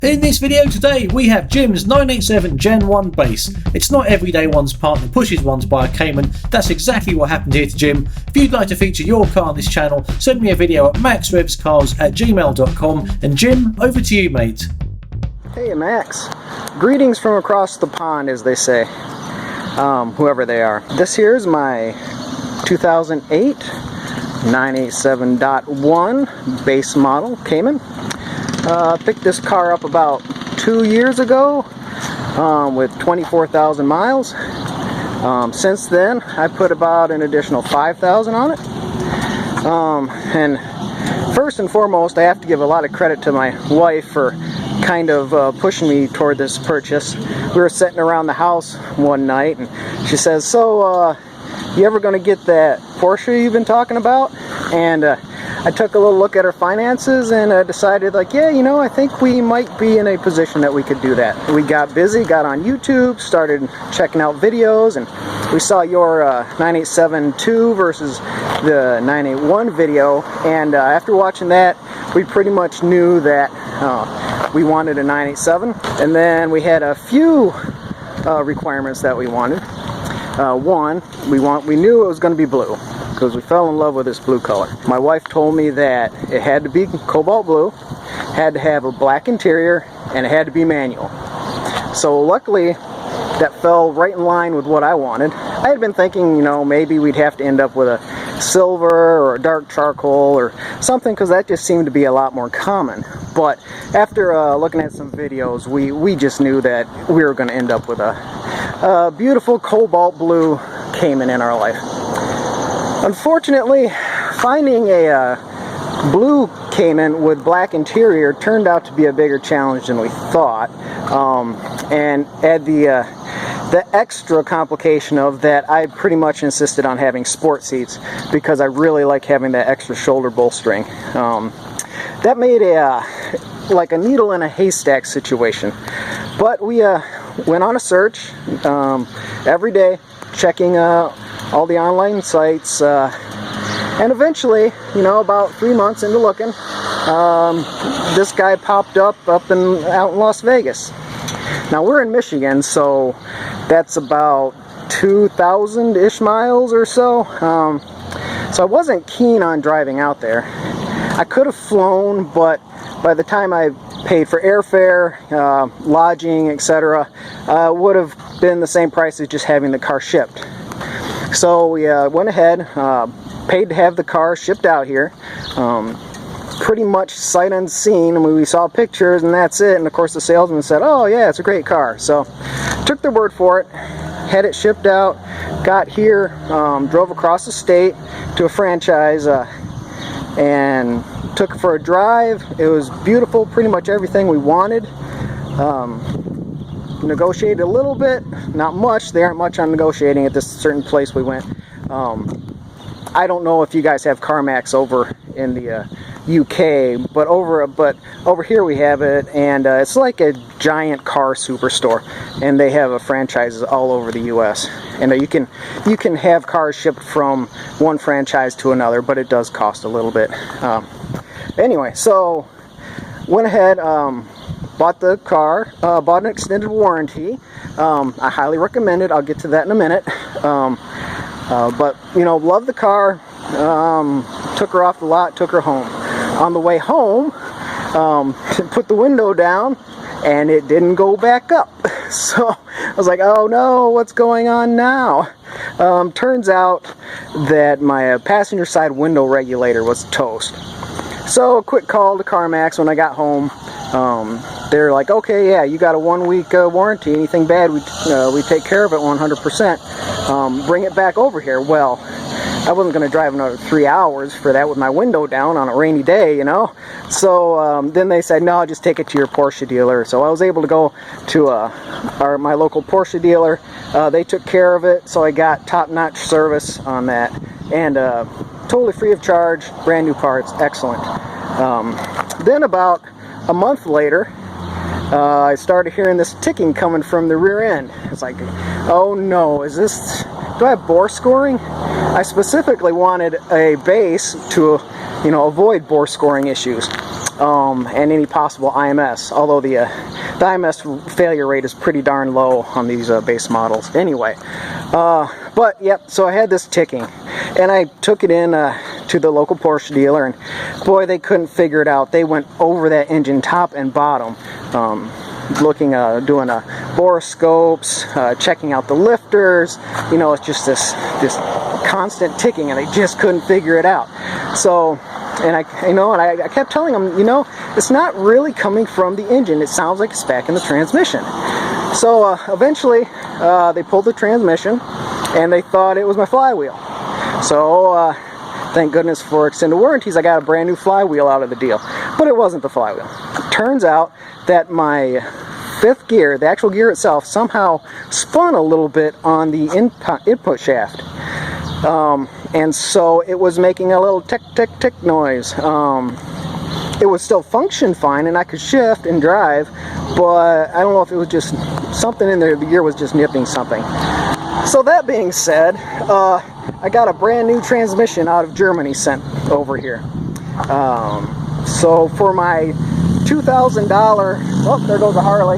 In this video today, we have Jim's 987 Gen 1 bass. It's not every day one's partner pushes one to buy a Cayman. That's exactly what happened here to Jim. If you'd like to feature your car on this channel, send me a video at maxrevscars@gmail.com. And Jim, over to you, mate. Hey Max, greetings from across the pond, as they say, whoever they are. This here is my 2008 987.1 base model Cayman. Picked this car up about 2 years ago with 24,000 miles. Since then, I put about an additional 5,000 on it. And first and foremost, I have to give a lot of credit to my wife for kind of pushing me toward this purchase. We were sitting around the house one night, and she says, "So, you ever going to get that Porsche you've been talking about?" And I took a little look at our finances and decided, like, yeah, you know, I think we might be in a position that we could do that. We got busy, got on YouTube, started checking out videos, and we saw your 987.2 versus the 981 video, and after watching that, we pretty much knew that we wanted a 987, and then we had a few requirements that we wanted. One, we knew it was going to be blue, because we fell in love with this blue color. My wife told me that it had to be cobalt blue, had to have a black interior, and it had to be manual. So luckily, that fell right in line with what I wanted. I had been thinking, you know, maybe we'd have to end up with a silver or a dark charcoal or something, because that just seemed to be a lot more common. But after looking at some videos, we just knew that we were going to end up with a beautiful cobalt blue Cayman in our life. Unfortunately, finding a blue Cayman with black interior turned out to be a bigger challenge than we thought, and add the extra complication of that I pretty much insisted on having sport seats because I really like having that extra shoulder bolstering. That made like a needle in a haystack situation, but we went on a search every day, checking all the online sites, and eventually, you know, about 3 months into looking, this guy popped up out in Las Vegas. Now we're in Michigan, so that's about 2,000-ish miles or so. So I wasn't keen on driving out there. I could have flown, but by the time I paid for airfare, lodging, etc., would have been the same price as just having the car shipped. So we went ahead, paid to have the car shipped out here, pretty much sight unseen. I mean, we saw pictures and that's it, and of course the salesman said, "Oh yeah, it's a great car." So took their word for it, had it shipped out, got here, drove across the state to a franchise, and took it for a drive. It was beautiful, pretty much everything we wanted. Negotiated a little bit, not much. They aren't much on negotiating at this certain place we went. I don't know if you guys have CarMax over in the UK, but over here we have it, and it's like a giant car superstore, and they have franchises all over the US. And you can have cars shipped from one franchise to another, but it does cost a little bit. Anyway, so went ahead, bought the car, bought an extended warranty. I highly recommend it. I'll get to that in a minute. But, you know, loved the car. Took her off the lot, took her home. On the way home, put the window down, and it didn't go back up. So I was like, oh no, what's going on now? Turns out that my passenger side window regulator was toast. So a quick call to CarMax when I got home. They're like, okay, yeah, you got a 1-week warranty. Anything bad, we take care of it 100%. Bring it back over here. Well, I wasn't going to drive another 3 hours for that with my window down on a rainy day, you know. So then they said, no, just take it to your Porsche dealer. So I was able to go to my local Porsche dealer. They took care of it, so I got top-notch service on that, and totally free of charge, brand new parts, excellent. Then about a month later, I started hearing this ticking coming from the rear end. It's like, oh no, do I have bore scoring? I specifically wanted a base to, you know, avoid bore scoring issues. and any possible IMS, although the IMS failure rate is pretty darn low on these base models anyway. But yep, so I had this ticking, and I took it in to the local Porsche dealer, and boy, they couldn't figure it out. They went over that engine top and bottom, looking, doing boroscopes, checking out the lifters. You know, it's just this constant ticking, and they just couldn't figure it out. So, and I kept telling them, you know, it's not really coming from the engine. It sounds like it's back in the transmission. So eventually, they pulled the transmission, and they thought it was my flywheel. So thank goodness for extended warranties, I got a brand new flywheel out of the deal. But it wasn't the flywheel. It turns out that my fifth gear, the actual gear itself, somehow spun a little bit on the input shaft. And so it was making a little tick, tick, tick noise. It would still function fine, and I could shift and drive, but I don't know if it was just something in there, the gear was just nipping something. So that being said, I got a brand new transmission out of Germany sent over here. So for my $2,000, oh, there goes a Harley.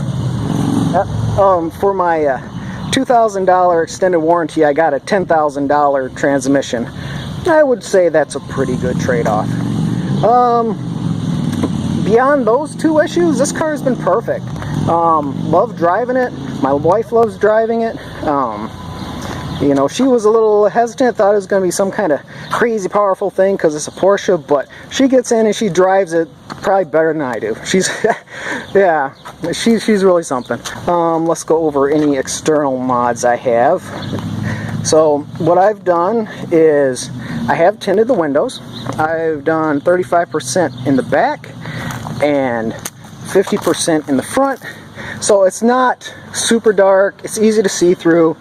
For my $2,000 extended warranty, I got a $10,000 transmission. I would say that's a pretty good trade-off. Beyond those two issues, this car has been perfect. Love driving it. My wife loves driving it. You know, she was a little hesitant, thought it was going to be some kind of crazy powerful thing because it's a Porsche, but she gets in and she drives it probably better than I do. She's, yeah, she's really something. Let's go over any external mods I have. So what I've done is I have tinted the windows. I've done 35% in the back and 50% in the front. So it's not super dark, it's easy to see through,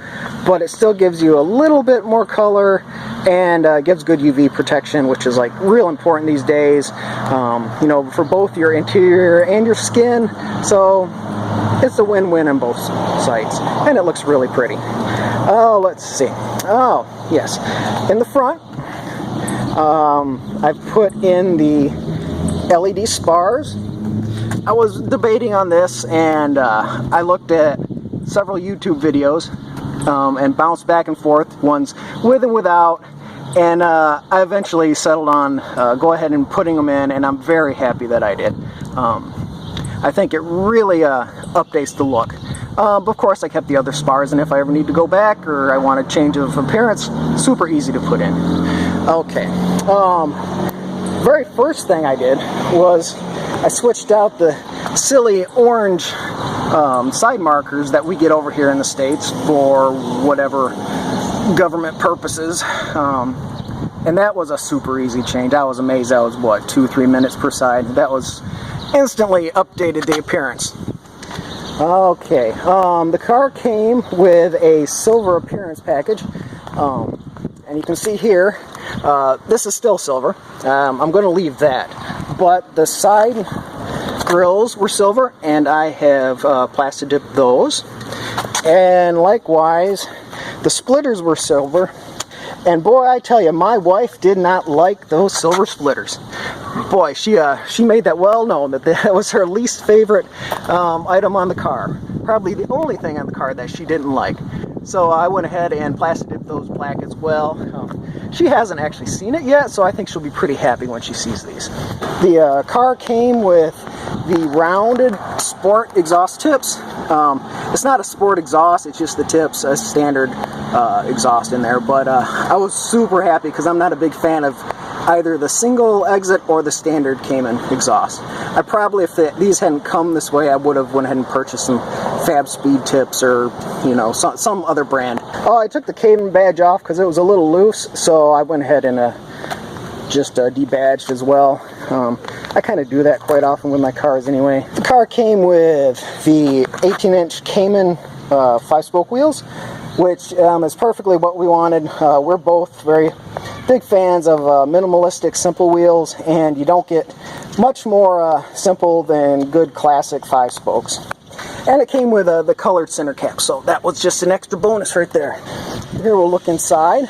but it still gives you a little bit more color and gives good UV protection, which is like real important these days, you know, for both your interior and your skin. So it's a win-win on both sides, and it looks really pretty. Oh, let's see. Oh, yes. In the front, I've put in the LED spars. I was debating on this, and I looked at several YouTube videos and bounced back and forth, ones with and without, and I eventually settled on go ahead and putting them in, and I'm very happy that I did. I think it really updates the look. But of course I kept the other spars, and if I ever need to go back or I want a change of appearance, super easy to put in. Okay. Very first thing I did was I switched out the silly orange side markers that we get over here in the States for whatever government purposes. And that was a super easy change. I was amazed. That was, what, 2-3 minutes per side. That was instantly updated the appearance. Okay, the car came with a silver appearance package. And you can see here, this is still silver. I'm going to leave that. But the side grills were silver, and I have plastic dipped those. And likewise, the splitters were silver. And boy, I tell you, my wife did not like those silver splitters. Boy, she made that well known that that was her least favorite item on the car. Probably the only thing on the car that she didn't like. So I went ahead and plastic dipped those black as well. She hasn't actually seen it yet, so I think she'll be pretty happy when she sees these. The car came with the rounded sport exhaust tips. It's not a sport exhaust, it's just the tips, a standard exhaust in there. But I was super happy because I'm not a big fan of either the single exit or the standard Cayman exhaust. I probably, if these hadn't come this way, I would have went ahead and purchased some Fab Speed tips or, you know, some other brand. Oh, I took the Cayman badge off because it was a little loose, so I went ahead and just debadged as well. I kind of do that quite often with my cars anyway. The car came with the 18-inch Cayman 5-spoke wheels, which is perfectly what we wanted. We're both very big fans of minimalistic, simple wheels, and you don't get much more simple than good classic 5-spokes. And it came with the colored center cap, so that was just an extra bonus right there. Here we'll look inside.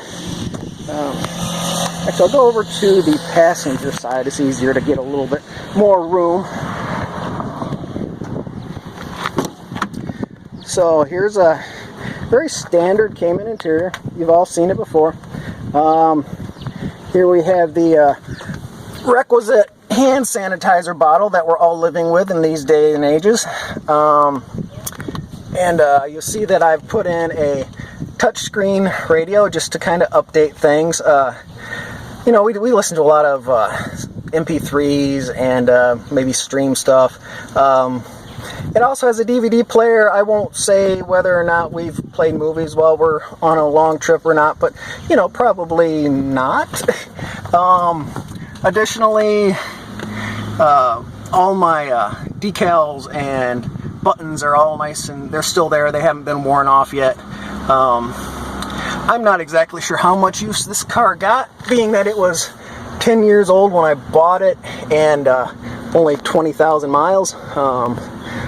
Actually, I'll go over to the passenger side. It's easier to get a little bit more room. So here's a very standard Cayman interior. You've all seen it before. Here we have the requisite hand sanitizer bottle that we're all living with in these days and ages. You'll see that I've put in a touchscreen radio just to kind of update things. You know, we listen to a lot of MP3s and maybe stream stuff. It also has a DVD player. I won't say whether or not we've played movies while we're on a long trip or not, but, you know, probably not. Additionally, all my decals and buttons are all nice and they're still there. They haven't been worn off yet. I'm not exactly sure how much use this car got, being that it was 10 years old when I bought it and only 20,000 miles.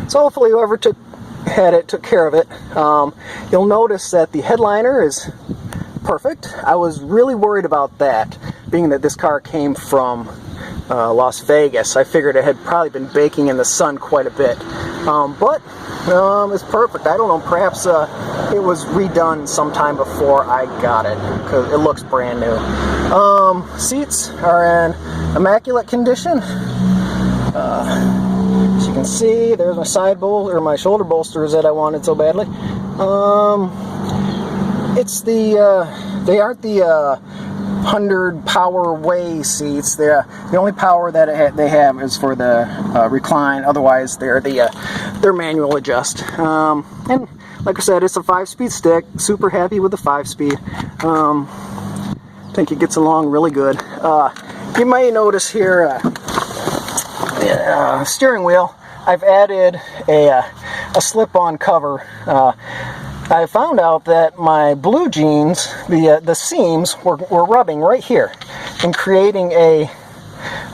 So hopefully whoever had it took care of it. You'll notice that the headliner is perfect. I was really worried about that, being that this car came from Las Vegas. I figured it had probably been baking in the sun quite a bit. But it's perfect. I don't know, perhaps it was redone sometime before I got it, because it looks brand new. Seats are in immaculate condition. As you can see, there's my side bolster, or my shoulder bolsters that I wanted so badly. They aren't the 100 power way seats. The only power that they have is for the recline. Otherwise, they're manual adjust. And like I said, it's a 5-speed stick. Super happy with the 5-speed. Think it gets along really good. You may notice here, steering wheel. I've added a slip-on cover. I found out that my blue jeans, the seams were rubbing right here and creating a,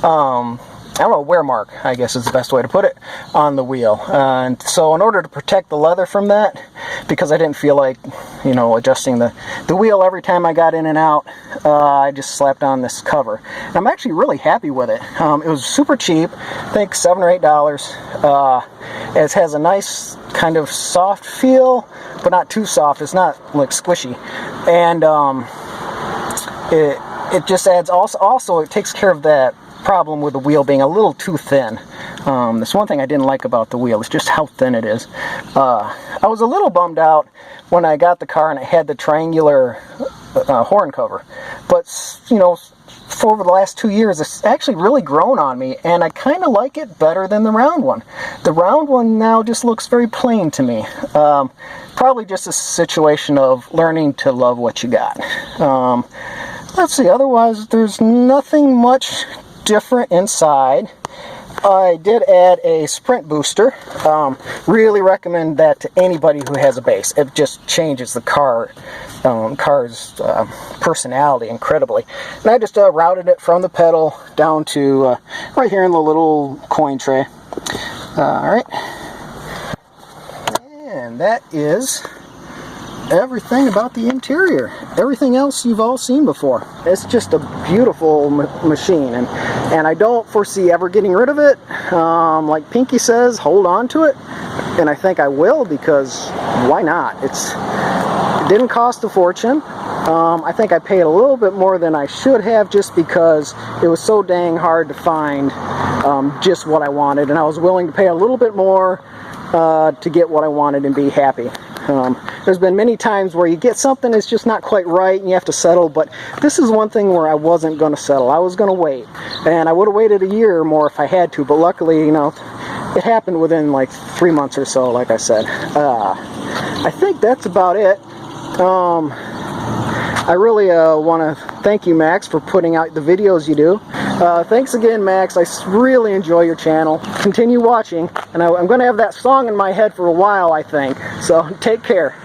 I don't know, wear mark, I guess is the best way to put it, on the wheel. And so in order to protect the leather from that, because I didn't feel like, you know, adjusting the wheel every time I got in and out, I just slapped on this cover. And I'm actually really happy with it. It was super cheap, I think $7 or $8. It has a nice kind of soft feel, but not too soft. It's not like squishy. And it just adds, also it takes care of that problem with the wheel being a little too thin. That's one thing I didn't like about the wheel, is just how thin it is. I was a little bummed out when I got the car and it had the triangular horn cover, but you know, for over the last 2 years it's actually really grown on me, and I kind of like it better than the round one. The round one now just looks very plain to me. Probably just a situation of learning to love what you got. Let's see, otherwise there's nothing much different inside. I did add a sprint booster. Really recommend that to anybody who has a base. It just changes the car's personality incredibly. And I just routed it from the pedal down to right here in the little coin tray. Alright. And that is everything about the interior. Everything else you've all seen before. It's just a beautiful machine, and I don't foresee ever getting rid of it. Like Pinky says, hold on to it, and I think I will, because why not? It didn't cost a fortune. I think I paid a little bit more than I should have, just because it was so dang hard to find just what I wanted, and I was willing to pay a little bit more to get what I wanted and be happy. There's been many times where you get something that's just not quite right and you have to settle, but this is one thing where I wasn't going to settle. I was going to wait, and I would have waited a year or more if I had to, but luckily, you know, it happened within like 3 months or so, like I said. I think that's about it. I really want to thank you, Max, for putting out the videos you do. Thanks again, Max. I really enjoy your channel. Continue watching, and I'm going to have that song in my head for a while, I think. So take care.